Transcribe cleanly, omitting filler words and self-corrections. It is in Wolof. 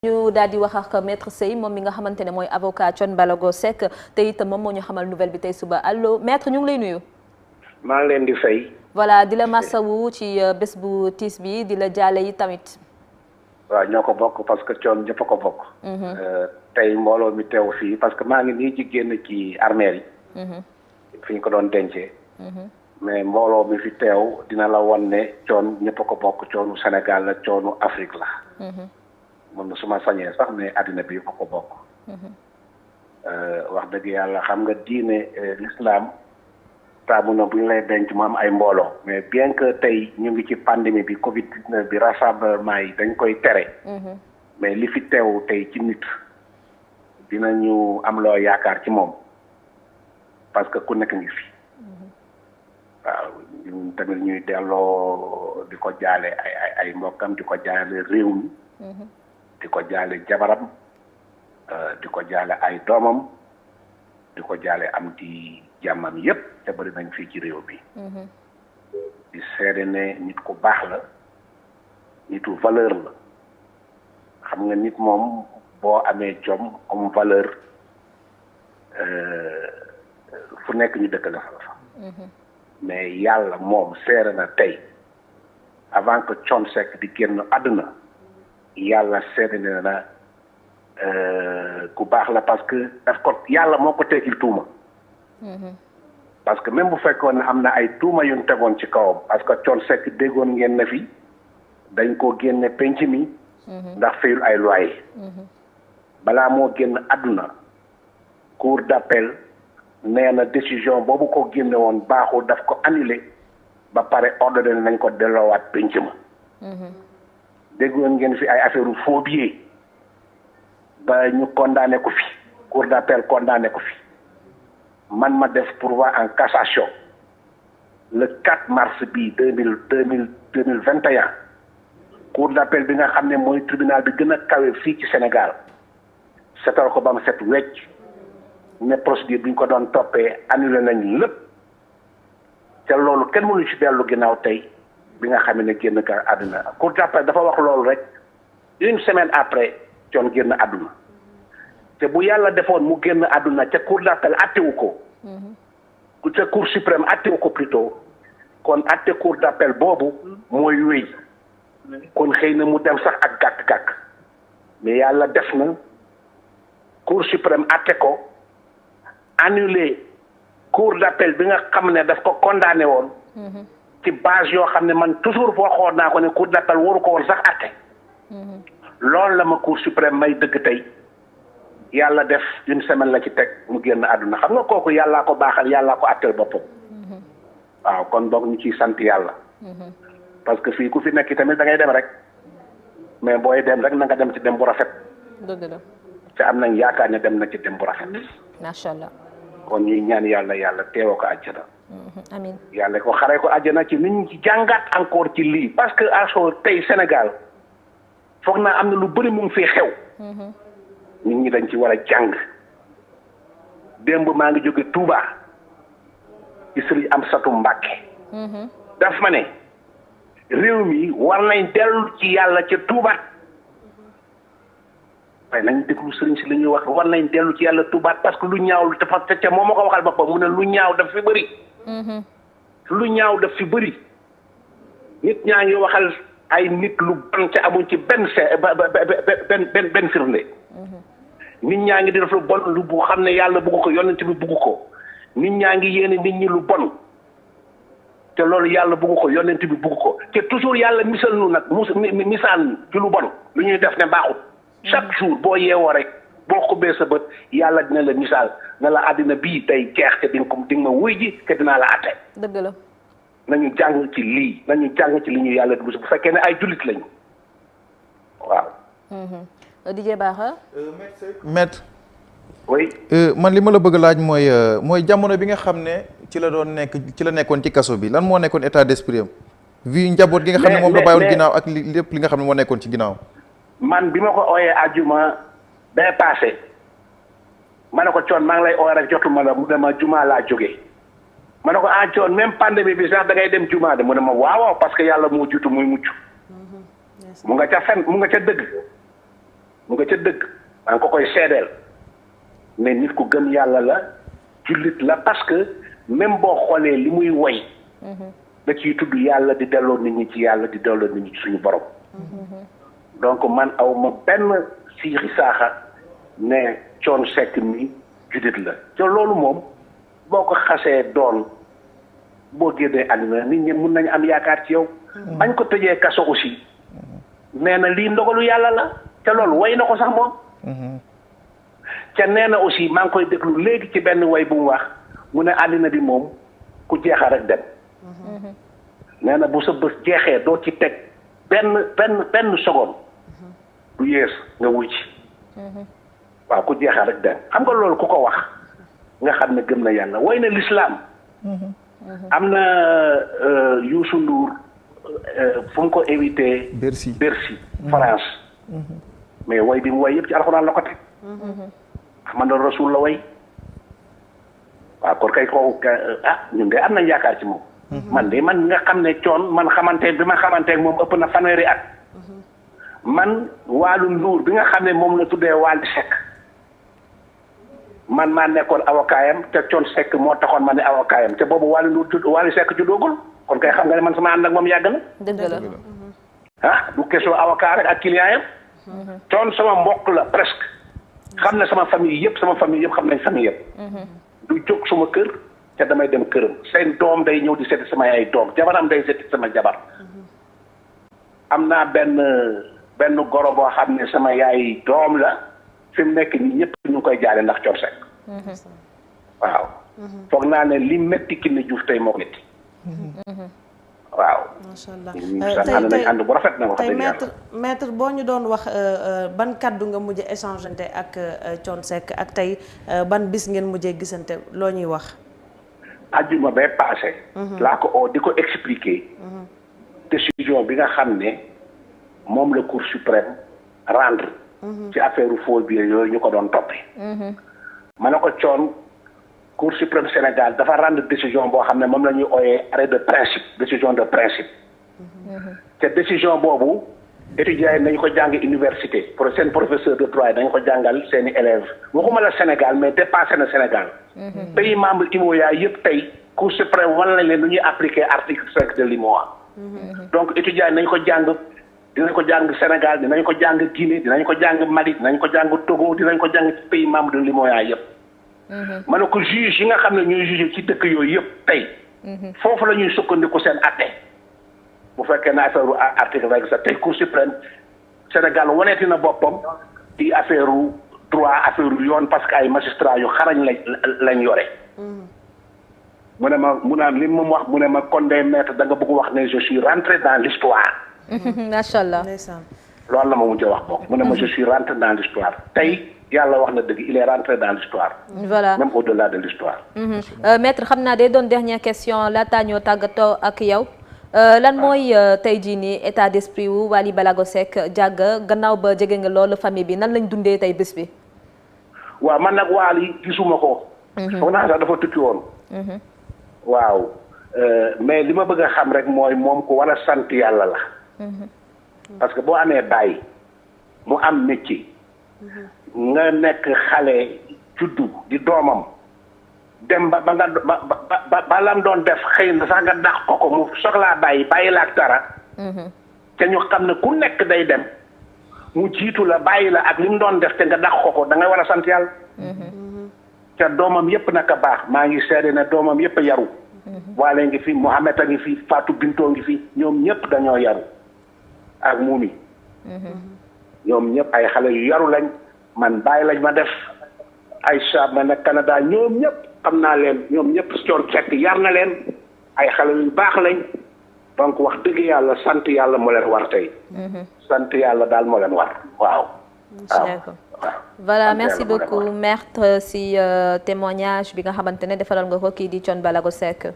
ñu daal di wax ak maître Seye moom mi nga xamante ne mooy avocat Thione Ballago Seck te itam moom moo ñu xamal nouvelle bi tey suba allo maître ñu ngi lay nuyu. maa ngi leen di fay. voilà di la masawu ci bés bu tiis bi di la jaale yi tamit. waaw ñoo ko bokk parce que Thione ñëpp a ko bokk. tey mbooloo mi teew fii parce que maa ngi nii ci génn ci armeel yi. fi ñu ko doon dencee. mais mbooloo mi fi teew dina la won ne Thione ñëpp a ko bokk Thione Sénégal la Thione Afrique la. mun su ma sañee sax ne àddina bi ko bokk. wax dëgg yàlla xam nga diine l'islam taamu na bu ñu lay denc mu am ay mbooloo mais bien que tey ñu ngi ci pandémie bi Covid 19 bi rassemblement yi dañ koy tere. mais li fi teew tey ci nit dinañu am loo yaakaar ci moom parce que ku nekk ngi fi. waaw ñun tamit ñuy delloo di ko jaale ay mbokkam di ko jaale réew mi. di ko jaale jabaram di ko jaale ay doomam di ko jaale am di jàmmam yépp te bari nañ fii ci réew bi di seede ne nit ku baax la nitu valeur la xam nga nit moom boo amee jom am valeur fu nekk ñu dëkk la fa mais yàlla moom seede na tey avant que Thione Seck di génn àdduna yàlla seede na ku baax la parce que daf ko yàlla moo ko teggil tuuma. parce que même bu fekkoon ne am na ay tuuma yu ñu tegoon ci kawam parce que Thione Seck déggoon ngeen na fi dañ koo génne penc mi. ndax fayul ay loyer. balaa moo génn àdduna cour d'appel nee na décision boobu ko génne woon baaxul daf ko annulé ba pare ordonné nañ ko delloowaat penc ma. déggoon ngeen fi ay affaire faux billets ba ñu condamné ko fi cour d'appel condamné ko fi man ma def pourvoi en cassation le 4 mars bii 2021 cour d'appel bi nga xam ne mooy tribunal bi gën a kawe fii ci Sénégal setal ko ba mu set wecc ne procédure bi ñu ko doon toppee annulé nañ lépp te loolu kenn mënu ci dellu ginnaaw tey bi nga xam ne génn ka àdduna cour d'appel dafa wax loolu rek une semaine après Thione génn àdduna te bu yàlla defoon mu génn àdduna ca cour d'appel attewu ko ca cour suprême attewu ko plutôt kon atte cour d'appel boobu mooy wéy kon xëy na mu dem sax ak gàkk-gàkk mais yàlla def na cour suprême atte ko annulé cour d'appel bi nga xam ne daf ko condamné woon ci base yoo xam ne man toujours foo xool naa ko ne cour d'appel waru ko woon sax atte loolu la ma cour suprême may dëgg tey yàlla def une semaine la ci teg mu génn àdduna xam nga kooku yàllaa ko baaxal yàllaa ko atteel boppam waaw kon boog ñu ciy sant yàlla parce que fii ku fi nekk tamit da ngay dem rek mais booy dem rek na nga dem ci dem bu rafet dëgg la te am nañ yaakaar ne dem na ci dem bu rafet macha allah kon ñuy ñaan yàlla teewoo ko àjjana amiin yàlla ko xaree ko àjjana ci nit ñi ci jàngaat encore ci lii parce que aso tey Sénégal foog naa am na lu bëri mu ngi fi xew nit ñi dañ ci war a jàng démb maa ngi jóge Touba ci Sëriñ Amsatu Mbàkke daf ma ne réew mi war nañ dellu ci yàlla ca Touba waaye nañ déglu sëriñ si la ñuy wax war nañ dellu ci yàlla Touba parce que lu ñaaw dafa ca moom ma ko waxal boppam mu ne lu ñaaw daf fi bëri lu ñaaw daf fi bëri nit ñaa ngi waxal ay nit lu bon ca amuñ ci benn benn firnde nit ñaa ngi di def lu bon lu bu xam ne yàlla bugg ko yonent bi bugg ko nit ñaa ngi yéene nit ñi lu bon te loolu yàlla bugg ko yonent bi bugg ko te toujours yàlla misal nu nag misaal ci lu bon lu ñuy def ne baaxut chaque jour boo yeewoo rek boo xubbee sa bët yàlla dina la misaal ne la àddina bii day jeex te di nga ma wuy ji te dinaa la àtte dëgg la nañu jàng ci lii nañu jàng ci li ñu yàlla bu fekkee ne ay jullit lañu waaw DJ Bara maître oui man li ma la bëgg laaj mooy jamono bi nga xam ne ci la nekkoon ci kaso bi lan moo nekkoon état d'esprit am vu njaboot gi nga xam ne moom la bàyyoon ginnaaw ak lépp li nga xam ne moo nekkoon ci ginnaaw man bi ma ko ooyee àjjuma bee passé ma ne ko Thione maa ngi lay ooy rek jotuma la mu ne ma juma laa jógee ma ne ko Thione même pandémie bi sax da ngay dem juma de mu ne ma waaw parce que yàlla moo jiitu muy mucc mu nga ca fen mu nga ca dëgg mu nga ca dëgg maa ngi ko koy seedeel mais nit ku gëm yàlla la jullit la parce que même boo xoolee li muy woy da ciy tudd yàlla di delloo nit ñi ci yàlla di delloo nit ñi ci suñu borom donc man aw ma benn siixi saaxa ne Thione Seck mi jullit la te loolu moom boo ko xasee doon boo génnee àddina nit ñi mun nañu am yaakaar ci yow bañ ko tëjee kaso aussi nee na lii ndogalu yàlla la te loolu way na ko sax moom te nee na aussi maa ngi koy déglu léegi ci benn way bu mu wax mu ne àddina bi moom ku jeexa rek dem nee na bu sa bés jeexee doo ci teg benn seconde du yées nga wuy ci waaw ku jeexa rek dem xam nga loolu ku ko wax nga xam ne gëm na yàlla way na l'islam am na Youssou Ndour fu mu ko invité Bercy France mais way bi mu way yëpp ci alxuraan la ko teg Ahmadu Rasul la way waaw kon kay kooku ñun de am nañ yaakaar ci moom man nga xam ne Thione man bi ma xamante moom ëpp na fanweeri at man Walu Ndour bi nga xam ne moom la tuddee Wally Seck man maa nekkoon avocat yam te Thione Seck moo taxoon ma ne avocat yam te boobu Wally Seck juddoogul kon kay xam nga ne man sama ànd ak moom yàgg na. dëgg la du question avocat rek ak client yam. Thione sama mbokk la presque xam na sama famille yëpp xam nañ famille yëpp. du jóg suma kër te damay dem këram seen doom day ñëw di seeti sama ay doom jabaram day seeti sama jabar. am naa benn goro boo xam ne sama yaay doom la. fi mu nekk nii ñëpp ñu koy jaale ndax Thione Seck waaw foog naa ne li métti Kiné Diouf tey moo métti waaw macha allah tey ànd bu rafet na wax tey dëgg yàlla maître boo ñu doon wax ban kaddu nga mujj échangeante ak Thione Seck ak tey ban bis ngeen mujjee gisante loo ñuy wax ajjuma bay passé laa ko oo di ko expliquer décision bi nga xam ne moom la Cour suprême rendre ci affaire faux billets yooyu ñu ko doon toppee. ma ne ko Thione Cour suprême Sénégal dafa rendre décision boo xam ne moom la ñuy ooyee arrêt de principe décision de principe. te décision boobu étudiants yi nañu ko jàng université pour seen professeur de droit dañu ko jàngal seeni élèves waxuma la Sénégal mais dépassé na Sénégal. pays membre UMOA yëpp tey Cour suprême wan nañ leen nu ñuy appliquer article 5 de l'UMOA. donc étudiants yi nañu ko jàng. dinañ ko jàng Sénégal dinañ ko jàng Guinée dinañ ko jàng Mali dinañ ko jàng Togo dinañ ko jàng ci pays membre de l'UMOA yëpp. ma ne ko juge yi nga xam ne ñooy juge ci dëkk yooyu yëpp tey. foofu la ñuy sukkandiku seen atte. bu fekkee ne affaire article 27 tey Cour suprême Sénégal waneeti na boppam ci affaire droit affaire yoon parce que ay magistrats yu xarañ lañ yore. mu ne ma li mu wax mu ne ma kon day maître da nga bëgg wax ne je suis rentré dans l'histoire. macha allah loolu la ma mujj wax bokk mu ne ma je suis rentré dans l'histoire tey yàlla wax na dëgg il est rentré dans l'histoire voilà même au-delà de l'histoire maître xam naa day doon dernière question laataa ñoo tàggatoo ak yow lan mooy tey jii nii état d'esprit wu Wally Ballago Seck jàgg gannaaw ba jege nga loolu famille bi nan lañ dundee tey bés bi waaw man nag Wally gisuma ko foog naa sax dafa tukki woon waaw mais li ma bëgg a xam rek mooy moom ko war a sant yàlla la parce que boo amee bàyyi mu am métier nga nekk xale juddu di doomam dem ba nga ba lam doon def xëy na sax nga dàq ko mu soxlaa bàyyi la ak dara te ñu xam ne ku nekk day dem mu jiitu la bàyyi la ak li mu doon def te nga dàq ko da ngay war a sant yàlla te doomam yépp naka baax maa ngi seede ne doomam yépp yaru Waale ngi fi Mohamed a ngi fi Fatou Binto ngi fi ñoom ñëpp dañoo yaru ak Moumi ñoom ñëpp ay xale yu yaru lañ man bàyyi lañ ma def Aïcha ma nekk Canada ñoom ñëpp xam naa leen ñoom ñëpp Thione Seck yar na leen ay xale yu baax lañ donc wax dëgg yàlla sant yàlla moo leen war tey sant yàlla daal moo leen war waaw d'accord voilà merci beaucoup maître si témoignage bi nga xamante ne defaloon nga ko kii di Thione Ballago Seck